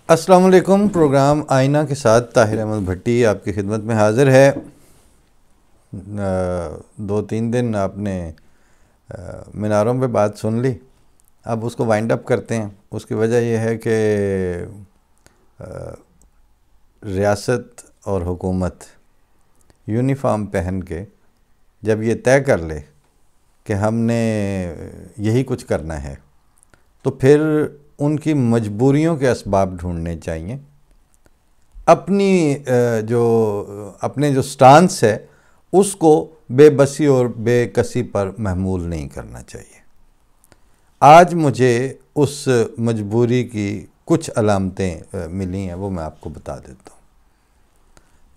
السلام علیکم. پروگرام آئینہ کے ساتھ طاہر احمد بھٹی آپ کی خدمت میں حاضر ہے. 2-3 دن آپ نے میناروں پہ بات سن لی, اب اس کو وائنڈ اپ کرتے ہیں. اس کی وجہ یہ ہے کہ ریاست اور حکومت یونیفارم پہن کے جب یہ طے کر لے کہ ہم نے یہی کچھ کرنا ہے, تو پھر ان کی مجبوریوں کے اسباب ڈھونڈنے چاہیے. اپنے جو سٹانس ہے اس کو بے بسی اور بے کسی پر محمول نہیں کرنا چاہیے. آج مجھے اس مجبوری کی کچھ علامتیں ملی ہیں, وہ میں آپ کو بتا دیتا ہوں.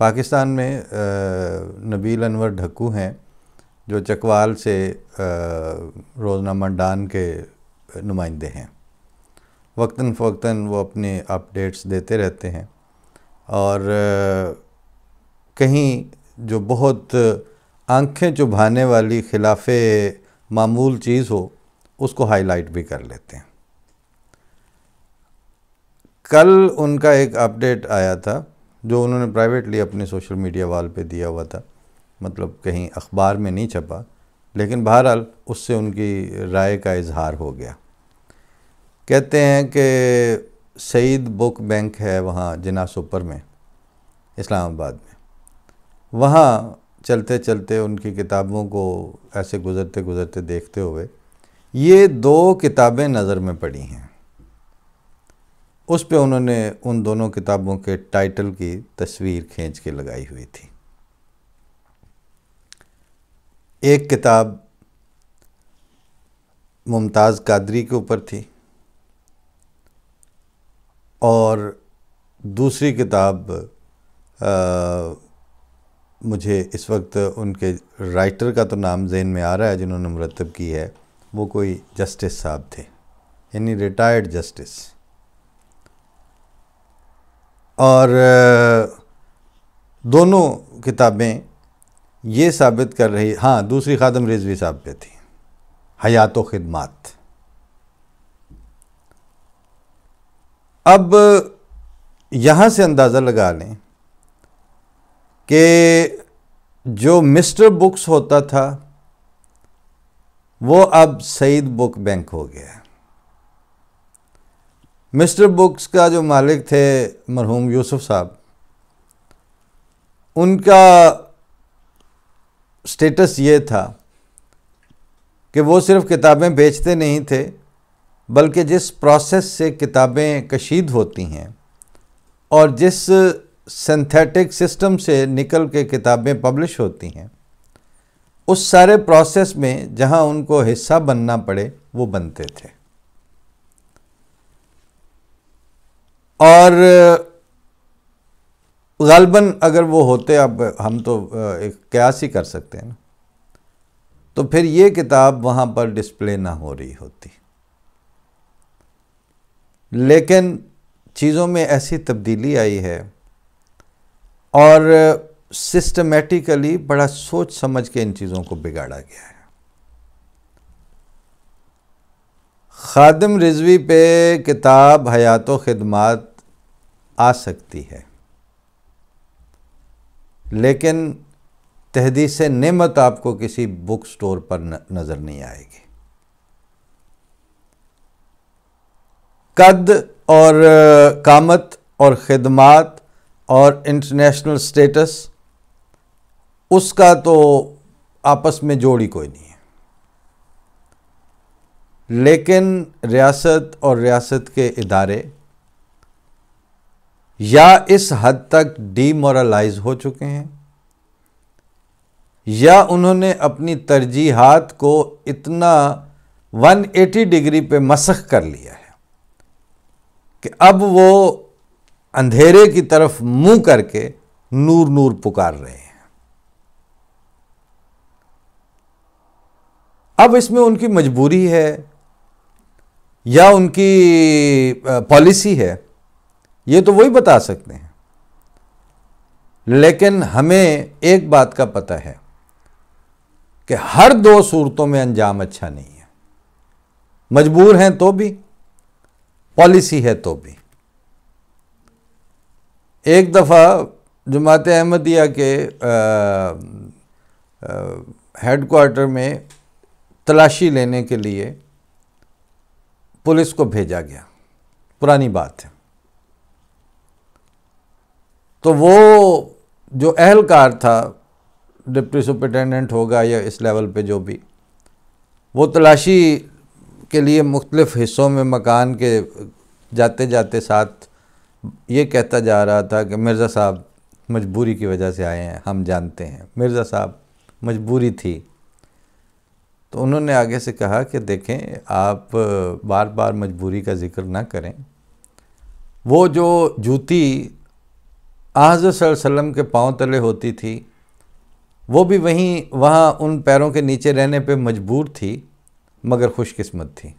پاکستان میں نبیل انور ڈھکو ہیں جو چکوال سے روزنامہ ڈان کے نمائندے ہیں. وقتاً فوقتاً وہ اپنے اپڈیٹس دیتے رہتے ہیں, اور کہیں جو بہت آنکھیں چبھانے والی خلاف معمول چیز ہو اس کو ہائی لائٹ بھی کر لیتے ہیں. کل ان کا ایک اپڈیٹ آیا تھا جو انہوں نے پرائیویٹلی اپنے سوشل میڈیا وال پہ دیا ہوا تھا, مطلب کہیں اخبار میں نہیں چھپا, لیکن بہرحال اس سے ان کی رائے کا اظہار ہو گیا. کہتے ہیں کہ سعید بک بینک ہے وہاں جناح سپر میں اسلام آباد میں, وہاں چلتے چلتے ان کی کتابوں کو ایسے گزرتے گزرتے دیکھتے ہوئے یہ 2 کتابیں نظر میں پڑی ہیں. اس پہ انہوں نے ان دونوں کتابوں کے ٹائٹل کی تصویر کھینچ کے لگائی ہوئی تھی. ایک کتاب ممتاز قادری کے اوپر تھی, اور دوسری کتاب مجھے اس وقت ان کے رائٹر کا تو نام ذہن میں آ رہا ہے جنہوں نے مرتب کی ہے, وہ کوئی جسٹس صاحب تھے, یعنی ریٹائرڈ جسٹس. اور دونوں کتابیں یہ ثابت کر رہی, ہاں دوسری خادم رضوی صاحب پہ تھی, حیات و خدمات. اب یہاں سے اندازہ لگا لیں کہ جو مسٹر بکس ہوتا تھا وہ اب سعید بک بینک ہو گیا ہے. مسٹر بکس کا جو مالک تھے مرحوم یوسف صاحب, ان کا سٹیٹس یہ تھا کہ وہ صرف کتابیں بیچتے نہیں تھے, بلکہ جس پروسیس سے کتابیں کشید ہوتی ہیں اور جس سنتھیٹک سسٹم سے نکل کے کتابیں پبلش ہوتی ہیں, اس سارے پروسیس میں جہاں ان کو حصہ بننا پڑے وہ بنتے تھے. اور غالباً اگر وہ ہوتے, اب ہم تو ایک قیاس ہی کر سکتے ہیں نا, تو پھر یہ کتاب وہاں پر ڈسپلے نہ ہو رہی ہوتی. لیکن چیزوں میں ایسی تبدیلی آئی ہے اور سسٹمیٹیکلی بڑا سوچ سمجھ کے ان چیزوں کو بگاڑا گیا ہے. خادم رضوی پہ کتاب حیات و خدمات آ سکتی ہے, لیکن تحدیث نعمت آپ کو کسی بک سٹور پر نظر نہیں آئے گی. قد اور قامت اور خدمات اور انٹرنیشنل سٹیٹس, اس کا تو آپس میں جوڑ ہی کوئی نہیں ہے. لیکن ریاست اور ریاست کے ادارے یا اس حد تک ڈی مورلائز ہو چکے ہیں, یا انہوں نے اپنی ترجیحات کو اتنا 180 ڈگری پہ مسخ کر لیا ہے کہ اب وہ اندھیرے کی طرف منہ کر کے نور نور پکار رہے ہیں. اب اس میں ان کی مجبوری ہے یا ان کی پالیسی ہے, یہ تو وہی بتا سکتے ہیں. لیکن ہمیں ایک بات کا پتہ ہے کہ ہر 2 صورتوں میں انجام اچھا نہیں ہے. مجبور ہیں تو بھی, پالیسی ہے تو بھی. ایک دفعہ جماعت احمدیہ کے ہیڈ کوارٹر میں تلاشی لینے کے لیے پولیس کو بھیجا گیا. پرانی بات ہے. تو وہ جو اہلکار تھا، ڈپٹی سپرنٹینڈنٹ ہوگا یا اس لیول پہ جو بھی، وہ تلاشی کے لیے مختلف حصوں میں مکان کے جاتے جاتے ساتھ یہ کہتا جا رہا تھا کہ مرزا صاحب مجبوری کی وجہ سے آئے ہیں، ہم جانتے ہیں مرزا صاحب مجبوری تھی. تو انہوں نے آگے سے کہا کہ دیکھیں آپ بار بار مجبوری کا ذکر نہ کریں. وہ جو جوتی حضرت صلی اللہ علیہ وسلم کے پاؤں تلے ہوتی تھی وہ بھی وہاں ان پیروں کے نیچے رہنے پہ مجبور تھی مگر خوش قسمت تھی.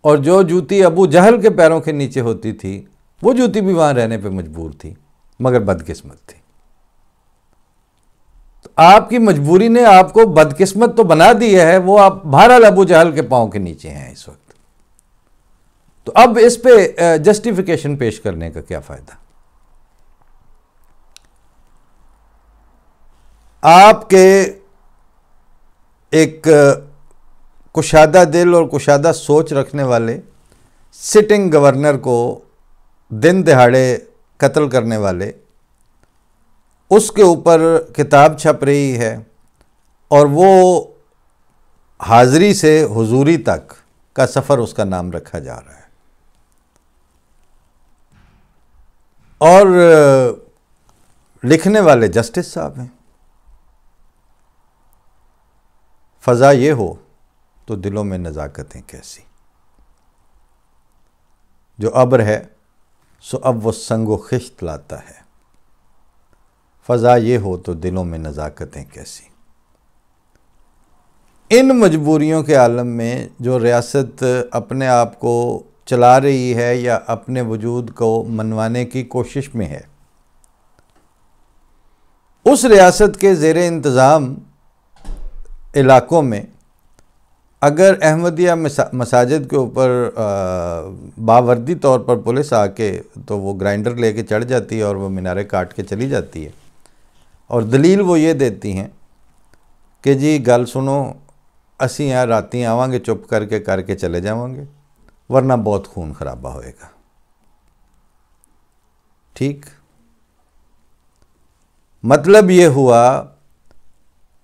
اور جو جوتی ابو جہل کے پیروں کے نیچے ہوتی تھی وہ جوتی بھی وہاں رہنے پہ مجبور تھی مگر بدقسمت تھی. تو آپ کی مجبوری نے آپ کو بدقسمت تو بنا دی ہے، وہ آپ بہرحال ابو جہل کے پاؤں کے نیچے ہیں اس وقت. تو اب اس پہ جسٹیفیکیشن پیش کرنے کا کیا فائدہ؟ آپ کے ایک کشادہ دل اور کشادہ سوچ رکھنے والے سٹنگ گورنر کو دن دہاڑے قتل کرنے والے، اس کے اوپر کتاب چھپ رہی ہے اور وہ حاضری سے حضوری تک کا سفر اس کا نام رکھا جا رہا ہے. اور لکھنے والے جسٹس صاحب ہیں. فضا یہ ہو تو دلوں میں نزاکتیں کیسی، جو ابر ہے سو اب وہ سنگ و خشت لاتا ہے. فضا یہ ہو تو دلوں میں نزاکتیں کیسی. ان مجبوریوں کے عالم میں جو ریاست اپنے آپ کو چلا رہی ہے یا اپنے وجود کو منوانے کی کوشش میں ہے، اس ریاست کے زیر انتظام علاقوں میں اگر احمدیہ مساجد کے اوپر باوردی طور پر پولیس آ کے تو وہ گرائنڈر لے کے چڑھ جاتی ہے اور وہ مینارے کاٹ کے چلی جاتی ہے، اور دلیل وہ یہ دیتی ہیں کہ جی گل سنو اسی یہاں راتی آواں گے چپ کر کے چلے جاواں گے ورنہ بہت خون خرابہ ہوئے گا. ٹھیک، مطلب یہ ہوا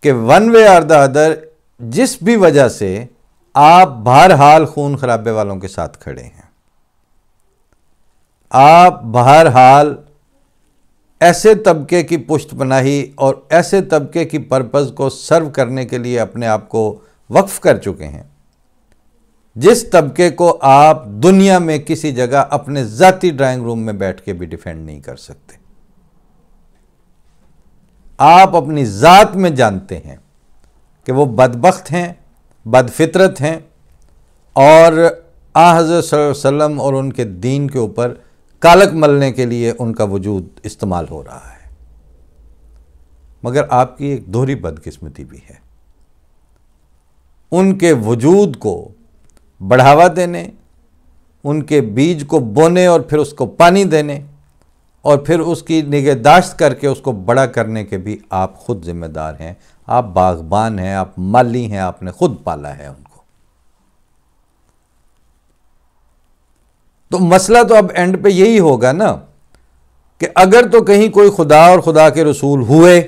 کہ one way or the other جس بھی وجہ سے آپ بہرحال خون خرابے والوں کے ساتھ کھڑے ہیں. آپ بہرحال ایسے طبقے کی پشت پناہی اور ایسے طبقے کی پرپز کو سرو کرنے کے لیے اپنے آپ کو وقف کر چکے ہیں جس طبقے کو آپ دنیا میں کسی جگہ اپنے ذاتی ڈرائنگ روم میں بیٹھ کے بھی ڈیفینڈ نہیں کر سکتے. آپ اپنی ذات میں جانتے ہیں کہ وہ بدبخت ہیں، بد فطرت ہیں، اور حضرت صلی اللہ علیہ وسلم اور ان کے دین کے اوپر کالک ملنے کے لیے ان کا وجود استعمال ہو رہا ہے. مگر آپ کی ایک دوہری بدقسمتی بھی ہے. ان کے وجود کو بڑھاوا دینے، ان کے بیج کو بونے اور پھر اس کو پانی دینے اور پھر اس کی نگہداشت کر کے اس کو بڑا کرنے کے بھی آپ خود ذمہ دار ہیں. آپ باغبان ہیں، آپ مالی ہیں، آپ نے خود پالا ہے ان کو. تو مسئلہ تو اب اینڈ پہ یہی ہوگا نا کہ اگر تو کہیں کوئی خدا اور خدا کے رسول ہوئے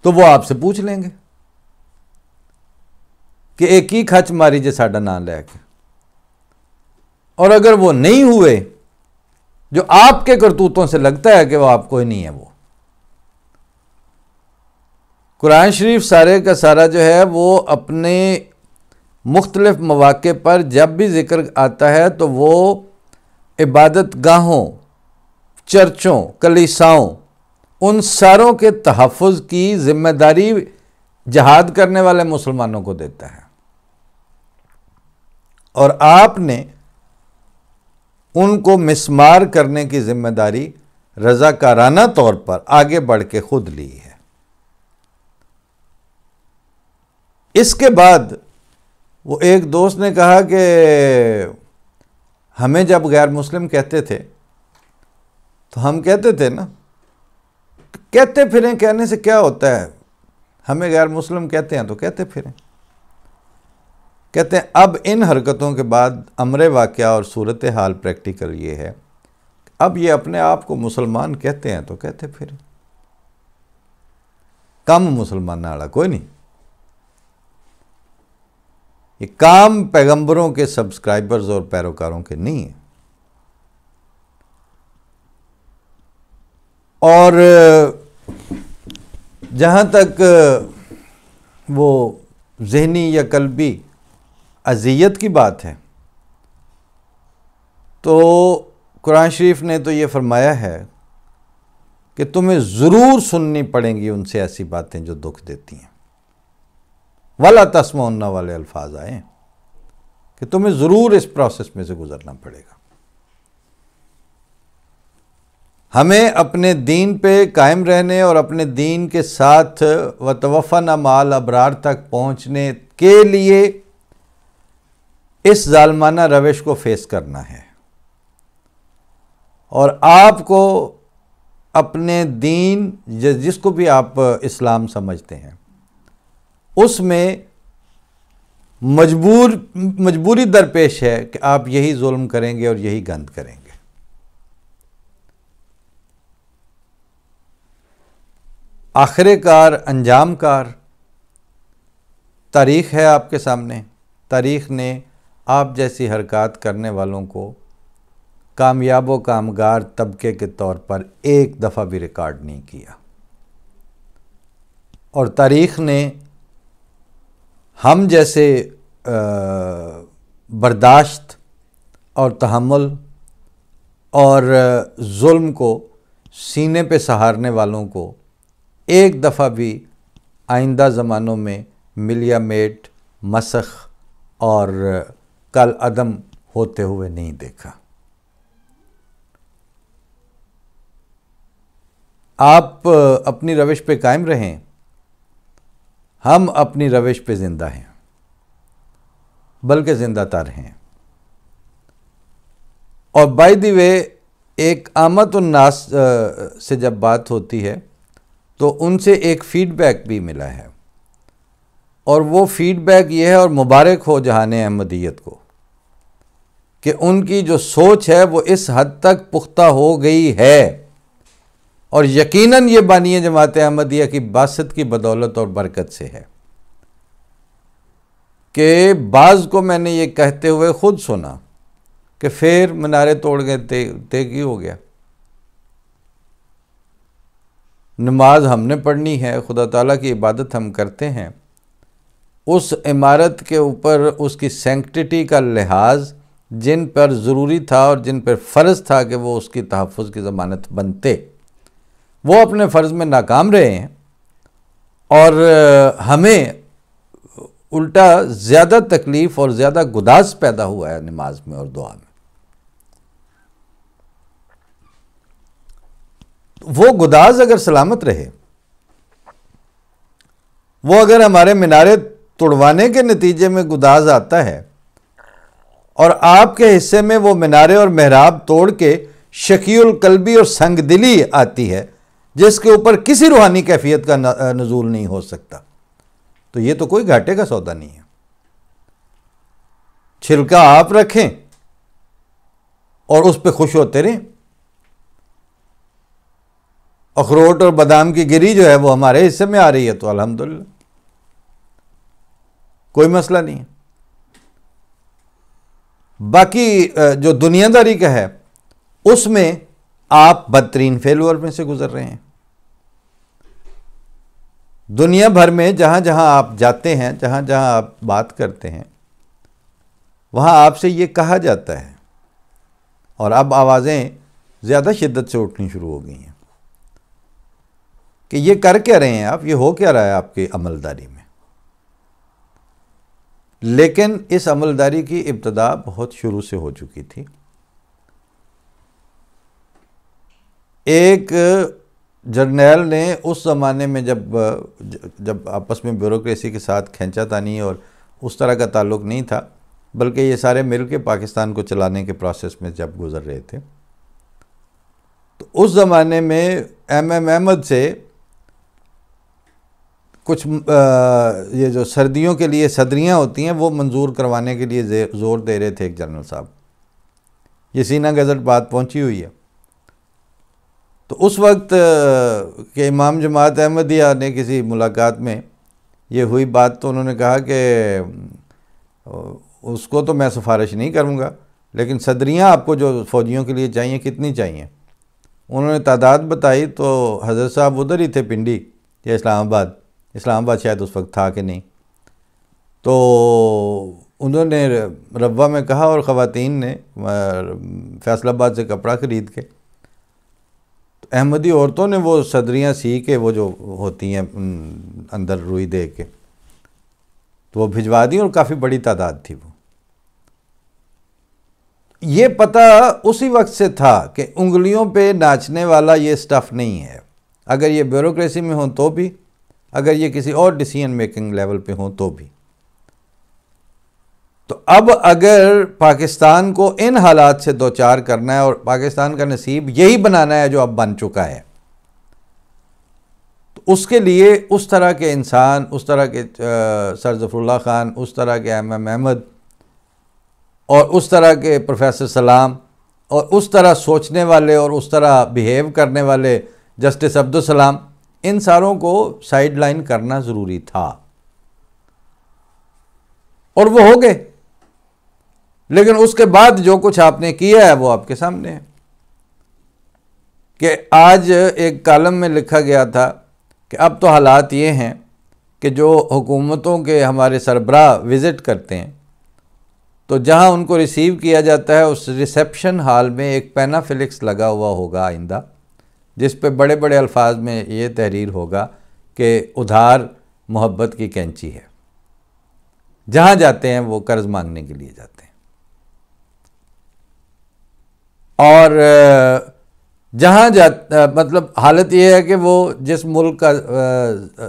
تو وہ آپ سے پوچھ لیں گے کہ ایک ہی کھچ ماری جے ساڈا نام لے کے، اور اگر وہ نہیں ہوئے جو آپ کے کرتوتوں سے لگتا ہے کہ وہ آپ کوئی نہیں ہے، وہ قرآن شریف سارے کا سارا جو ہے وہ اپنے مختلف مواقع پر جب بھی ذکر آتا ہے تو وہ عبادت گاہوں، چرچوں، کلیساؤں، ان ساروں کے تحفظ کی ذمہ داری جہاد کرنے والے مسلمانوں کو دیتا ہے. اور آپ نے ان کو مسمار کرنے کی ذمہ داری رضاکارانہ طور پر آگے بڑھ کے خود لی ہے. اس کے بعد وہ ایک دوست نے کہا کہ ہمیں جب غیر مسلم کہتے تھے تو ہم کہتے تھے نا، کہتے پھریں، کہنے سے کیا ہوتا ہے، ہمیں غیر مسلم کہتے ہیں تو کہتے پھریں۔ کہتے ہیں اب ان حرکتوں کے بعد امر واقعہ اور صورتحال پریکٹیکل یہ ہے، اب یہ اپنے آپ کو مسلمان کہتے ہیں تو کہتے پھریں، کم مسلمان ناڑا کوئی نہیں۔ یہ کام پیغمبروں کے سبسکرائبرز اور پیروکاروں کے نہیں ہیں۔ اور جہاں تک وہ ذہنی یا قلبی اذیت کی بات ہے، تو قرآن شریف نے تو یہ فرمایا ہے کہ تمہیں ضرور سننی پڑیں گی ان سے ایسی باتیں جو دکھ دیتی ہیں، وَلَا تَسْمَعُنَّ والے الفاظ آئے ہیں کہ تمہیں ضرور اس پروسیس میں سے گزرنا پڑے گا۔ ہمیں اپنے دین پہ قائم رہنے اور اپنے دین کے ساتھ وَتَوَفَّنَا مَعَ الْأَبْرَارِ تک پہنچنے کے لیے اس ظالمانہ روش کو فیس کرنا ہے، اور آپ کو اپنے دین جس کو بھی آپ اسلام سمجھتے ہیں اس میں مجبوری درپیش ہے کہ آپ یہی ظلم کریں گے اور یہی گند کریں گے۔ آخر کار، انجام کار تاریخ ہے آپ کے سامنے۔ تاریخ نے آپ جیسی حرکات کرنے والوں کو کامیاب و کامگار طبقے کے طور پر ایک دفعہ بھی ریکارڈ نہیں کیا، اور تاریخ نے ہم جیسے برداشت اور تحمل اور ظلم کو سینے پہ سہارنے والوں کو ایک دفعہ بھی آئندہ زمانوں میں ملیا میٹ، مسخ اور کل عدم ہوتے ہوئے نہیں دیکھا۔ آپ اپنی روش پہ قائم رہیں، ہم اپنی روش پہ زندہ ہیں، بلکہ زندہ تر ہیں۔ اور بائی دی وے، ایک عامت الناس سے جب بات ہوتی ہے تو ان سے ایک فیڈ بیک بھی ملا ہے، اور وہ فیڈ بیک یہ ہے، اور مبارک ہو جہان احمدیت کو، کہ ان کی جو سوچ ہے وہ اس حد تک پختہ ہو گئی ہے، اور یقیناً یہ بانی جماعت احمدیہ کی باسط کی بدولت اور برکت سے ہے، کہ بعض کو میں نے یہ کہتے ہوئے خود سنا کہ پھر منارے توڑ گئے، تیگی ہو گیا، نماز ہم نے پڑھنی ہے، خدا تعالیٰ کی عبادت ہم کرتے ہیں، اس عمارت کے اوپر اس کی سینکٹیٹی کا لحاظ جن پر ضروری تھا اور جن پر فرض تھا کہ وہ اس کی تحفظ کی ضمانت بنتے، وہ اپنے فرض میں ناکام رہے ہیں، اور ہمیں الٹا زیادہ تکلیف اور زیادہ گداز پیدا ہوا ہے نماز میں اور دعا میں۔ وہ گداز اگر سلامت رہے، وہ اگر ہمارے مینارے توڑوانے کے نتیجے میں گداز آتا ہے، اور آپ کے حصے میں وہ مینارے اور محراب توڑ کے شقی القلبی اور سنگ دلی آتی ہے جس کے اوپر کسی روحانی کیفیت کا نزول نہیں ہو سکتا، تو یہ تو کوئی گھاٹے کا سودا نہیں ہے۔ چھلکا آپ رکھیں اور اس پہ خوش ہوتے رہیں، اخروٹ اور بادام کی گری جو ہے وہ ہمارے حصے میں آ رہی ہے تو الحمدللہ کوئی مسئلہ نہیں ہے۔ باقی جو دنیا داری کا ہے اس میں آپ بدترین فیلور میں سے گزر رہے ہیں۔ دنیا بھر میں جہاں جہاں آپ جاتے ہیں، جہاں جہاں آپ بات کرتے ہیں، وہاں آپ سے یہ کہا جاتا ہے، اور اب آوازیں زیادہ شدت سے اٹھنی شروع ہو گئی ہیں کہ یہ کر کیا رہے ہیں آپ، یہ ہو کیا رہا ہے آپ کی عملداری میں۔ لیکن اس عملداری کی ابتدا بہت شروع سے ہو چکی تھی۔ ایک جرنیل نے اس زمانے میں جب آپس میں بیوروکریسی کے ساتھ کھینچا تانی اور اس طرح کا تعلق نہیں تھا، بلکہ یہ سارے مل کے پاکستان کو چلانے کے پروسیس میں جب گزر رہے تھے. تو اس زمانے میں ایم احمد سے کچھ یہ جو سردیوں کے لیے صدریاں ہوتی ہیں وہ منظور کروانے کے لیے زور دے رہے تھے ایک جنرل صاحب. یہ سینہ گزٹ بات پہنچی ہوئی ہے. تو اس وقت کہ امام جماعت احمدیہ نے کسی ملاقات میں یہ ہوئی بات تو انہوں نے کہا کہ اس کو تو میں سفارش نہیں کروں گا، لیکن صدریاں آپ کو جو فوجیوں کے لیے چاہیے کتنی چاہیے؟ انہوں نے تعداد بتائی تو حضرت صاحب ادھر ہی تھے پنڈی یا اسلام آباد شاید اس وقت تھا کہ نہیں. تو انہوں نے ربوہ میں کہا اور خواتین نے فیصل آباد سے کپڑا خرید کے تو احمدی عورتوں نے وہ صدریاں سی کے وہ جو ہوتی ہیں اندر روئی دے کے تو وہ بھجوا دی اور کافی بڑی تعداد تھی. وہ یہ پتہ اسی وقت سے تھا کہ انگلیوں پہ ناچنے والا یہ سٹف نہیں ہے. اگر یہ بیوروکریسی میں ہوں تو بھی، اگر یہ کسی اور ڈیسیژن میکنگ لیول پہ ہوں تو بھی. تو اب اگر پاکستان کو ان حالات سے دوچار کرنا ہے اور پاکستان کا نصیب یہی بنانا ہے جو اب بن چکا ہے، تو اس کے لیے اس طرح کے انسان، اس طرح کے سر ظفر اللہ خان، اس طرح کے ایم احمد اور اس طرح کے پروفیسر سلام اور اس طرح سوچنے والے اور اس طرح بیہیو کرنے والے جسٹس عبدالسلام، ان ساروں کو سائیڈ لائن کرنا ضروری تھا اور وہ ہو گئے. لیکن اس کے بعد جو کچھ آپ نے کیا ہے وہ آپ کے سامنے ہے کہ آج ایک کالم میں لکھا گیا تھا کہ اب تو حالات یہ ہیں کہ جو حکومتوں کے ہمارے سربراہ وزٹ کرتے ہیں تو جہاں ان کو ریسیو کیا جاتا ہے اس ریسیپشن ہال میں ایک پینافلکس لگا ہوا ہوگا آئندہ، جس پہ بڑے بڑے الفاظ میں یہ تحریر ہوگا کہ ادھار محبت کی کینچی ہے. جہاں جاتے ہیں وہ قرض مانگنے کے لیے جاتے ہیں. اور جہاں مطلب حالت یہ ہے کہ وہ جس ملک کا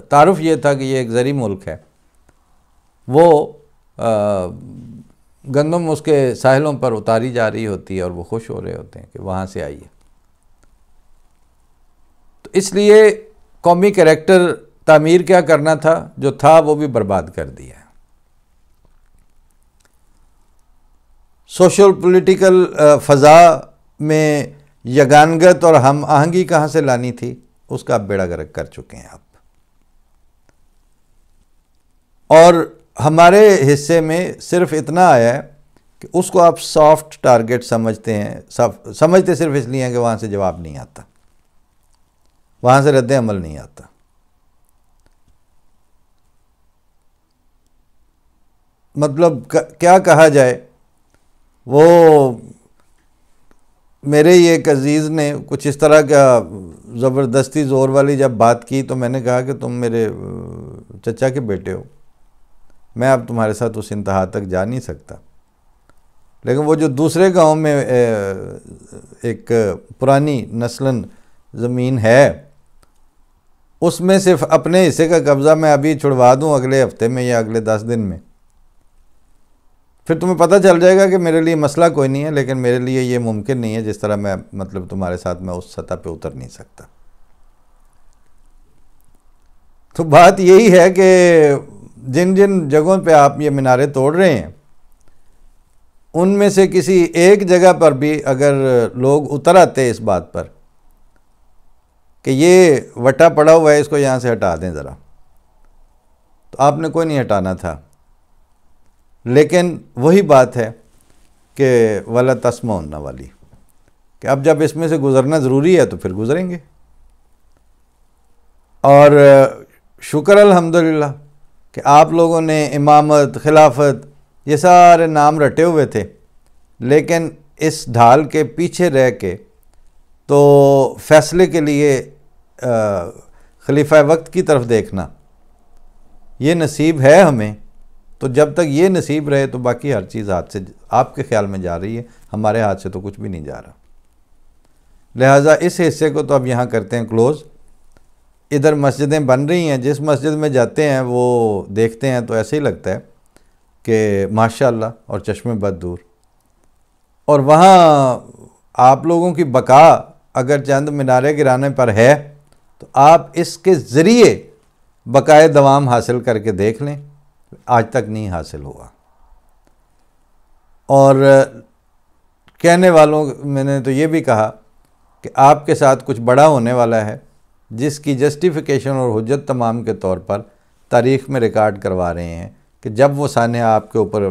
تعارف یہ تھا کہ یہ ایک زرعی ملک ہے، وہ گندم اس کے ساحلوں پر اتاری جا رہی ہوتی ہے اور وہ خوش ہو رہے ہوتے ہیں کہ وہاں سے آئیے. تو اس لیے قومی کریکٹر تعمیر کیا کرنا تھا، جو تھا وہ بھی برباد کر دیا ہے. سوشل پولیٹیکل فضا میں یگانگت اور ہم آہنگی کہاں سے لانی تھی، اس کا آپ بیڑا غرق کر چکے ہیں آپ. اور ہمارے حصے میں صرف اتنا آیا ہے کہ اس کو آپ سافٹ ٹارگٹ سمجھتے ہیں، سمجھتے صرف اس لیے ہیں کہ وہاں سے جواب نہیں آتا، وہاں سے رد عمل نہیں آتا. مطلب کیا کہا جائے، وہ میرے ہی ایک عزیز نے کچھ اس طرح کا زبردستی زور والی جب بات کی تو میں نے کہا کہ تم میرے چچا کے بیٹے ہو، میں اب تمہارے ساتھ اس انتہا تک جا نہیں سکتا. لیکن وہ جو دوسرے گاؤں میں ایک پرانی نسلاً زمین ہے، اس میں صرف اپنے حصے کا قبضہ میں ابھی چھڑوا دوں اگلے ہفتے میں یا اگلے 10 دن میں، پھر تمہیں پتہ چل جائے گا کہ میرے لیے مسئلہ کوئی نہیں ہے، لیکن میرے لیے یہ ممکن نہیں ہے جس طرح میں مطلب تمہارے ساتھ میں اس سطح پہ اتر نہیں سکتا. تو بات یہی ہے کہ جن جن جگہوں پہ آپ یہ مینارے توڑ رہے ہیں ان میں سے کسی ایک جگہ پر بھی اگر لوگ اتر آتے اس بات پر کہ یہ وٹا پڑا ہوا ہے، اس کو یہاں سے ہٹا دیں ذرا، تو آپ نے کوئی نہیں ہٹانا تھا. لیکن وہی بات ہے کہ وَلَا تَسْمَعُنَّ والی، کہ اب جب اس میں سے گزرنا ضروری ہے تو پھر گزریں گے. اور شکر الحمدللہ کہ آپ لوگوں نے امامت، خلافت، یہ سارے نام رٹے ہوئے تھے، لیکن اس ڈھال کے پیچھے رہ کے تو فیصلے کے لیے خلیفہ وقت کی طرف دیکھنا یہ نصیب ہے ہمیں. تو جب تک یہ نصیب رہے تو باقی ہر چیز ہاتھ سے آپ کے خیال میں جا رہی ہے، ہمارے ہاتھ سے تو کچھ بھی نہیں جا رہا. لہٰذا اس حصے کو تو اب یہاں کرتے ہیں کلوز. ادھر مسجدیں بن رہی ہیں، جس مسجد میں جاتے ہیں وہ دیکھتے ہیں تو ایسے ہی لگتا ہے کہ ماشاءاللہ اور چشم بد دور، اور وہاں آپ لوگوں کی بقا اگر چند مینارے گرانے پر ہے تو آپ اس کے ذریعے بقائے دوام حاصل کر کے دیکھ لیں، آج تک نہیں حاصل ہوا۔ اور کہنے والوں میں نے تو یہ بھی کہا کہ آپ کے ساتھ کچھ بڑا ہونے والا ہے، جس کی جسٹیفیکیشن اور حجت تمام کے طور پر تاریخ میں ریکارڈ کروا رہے ہیں کہ جب وہ سانحہ آپ کے اوپر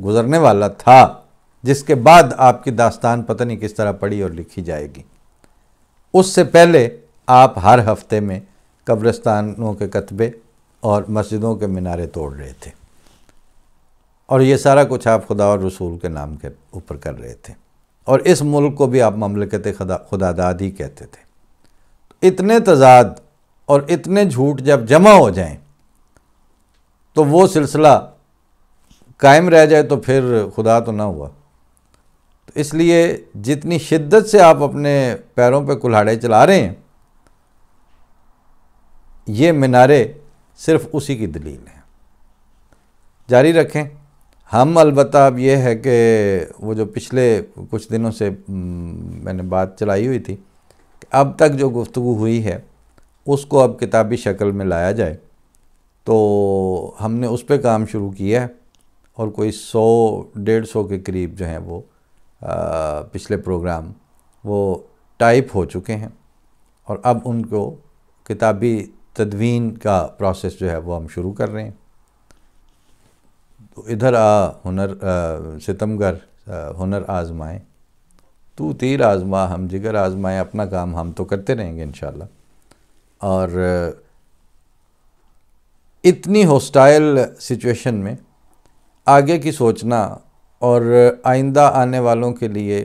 گزرنے والا تھا، جس کے بعد آپ کی داستان پتہ نہیں کس طرح پڑھی اور لکھی جائے گی، اس سے پہلے آپ ہر ہفتے میں قبرستانوں کے کتبے اور مسجدوں کے مینارے توڑ رہے تھے، اور یہ سارا کچھ آپ خدا اور رسول کے نام کے اوپر کر رہے تھے، اور اس ملک کو بھی آپ مملکت خداداد ہی کہتے تھے۔ اتنے تضاد اور اتنے جھوٹ جب جمع ہو جائیں تو وہ سلسلہ قائم رہ جائے تو پھر خدا تو نہ ہوا۔ تو اس لیے جتنی شدت سے آپ اپنے پیروں پہ کلہاڑے چلا رہے ہیں، یہ مینارے صرف اسی کی دلیل ہیں۔ جاری رکھیں۔ ہم البتہ اب یہ ہے کہ وہ جو پچھلے کچھ دنوں سے میں نے بات چلائی ہوئی تھی کہ اب تک جو گفتگو ہوئی ہے اس کو اب کتابی شکل میں لایا جائے، تو ہم نے اس پہ کام شروع کیا ہے، اور کوئی 100-150 کے قریب جو ہیں وہ پچھلے پروگرام وہ ٹائپ ہو چکے ہیں، اور اب ان کو کتابی تدوین کا پروسیس جو ہے وہ ہم شروع کر رہے ہیں۔ تو ادھر ہنر ستمگر ہنر آزمائیں، تو تیر آزما ہم جگر آزمائیں، اپنا کام ہم تو کرتے رہیں گے انشاءاللہ۔ اور اتنی ہوسٹائل سچویشن میں آگے کی سوچنا اور آئندہ آنے والوں کے لیے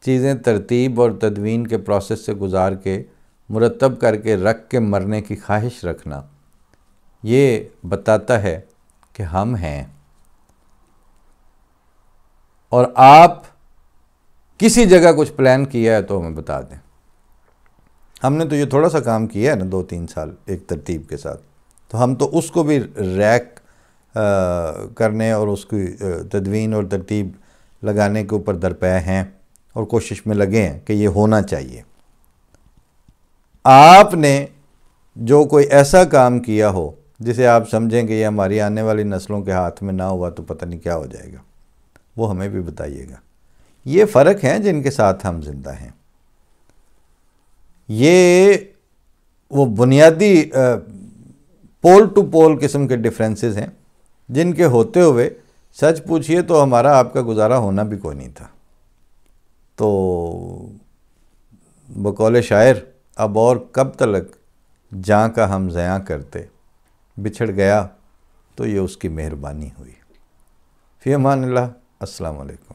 چیزیں ترتیب اور تدوین کے پروسیس سے گزار کے مرتب کر کے رکھ کے مرنے کی خواہش رکھنا، یہ بتاتا ہے کہ ہم ہیں۔ اور آپ کسی جگہ کچھ پلان کیا ہے تو ہمیں بتا دیں۔ ہم نے تو یہ تھوڑا سا کام کیا ہے نا 2-3 سال ایک ترتیب کے ساتھ، تو ہم تو اس کو بھی ریک کرنے اور اس کی تدوین اور ترتیب لگانے کے اوپر درپے ہیں، اور کوشش میں لگے ہیں کہ یہ ہونا چاہیے۔ آپ نے جو کوئی ایسا کام کیا ہو جسے آپ سمجھیں کہ یہ ہماری آنے والی نسلوں کے ہاتھ میں نہ ہوا تو پتہ نہیں کیا ہو جائے گا، وہ ہمیں بھی بتائیے گا۔ یہ فرق ہیں جن کے ساتھ ہم زندہ ہیں، یہ وہ بنیادی پول ٹو پول قسم کے ڈیفرنسز ہیں جن کے ہوتے ہوئے سچ پوچھئے تو ہمارا آپ کا گزارا ہونا بھی کوئی نہیں تھا۔ تو بقول شاعر، اب اور کب تلک جاں کا ہم زیاں کرتے، بچھڑ گیا تو یہ اس کی مہربانی ہوئی۔ فی امان اللہ، السلام علیکم۔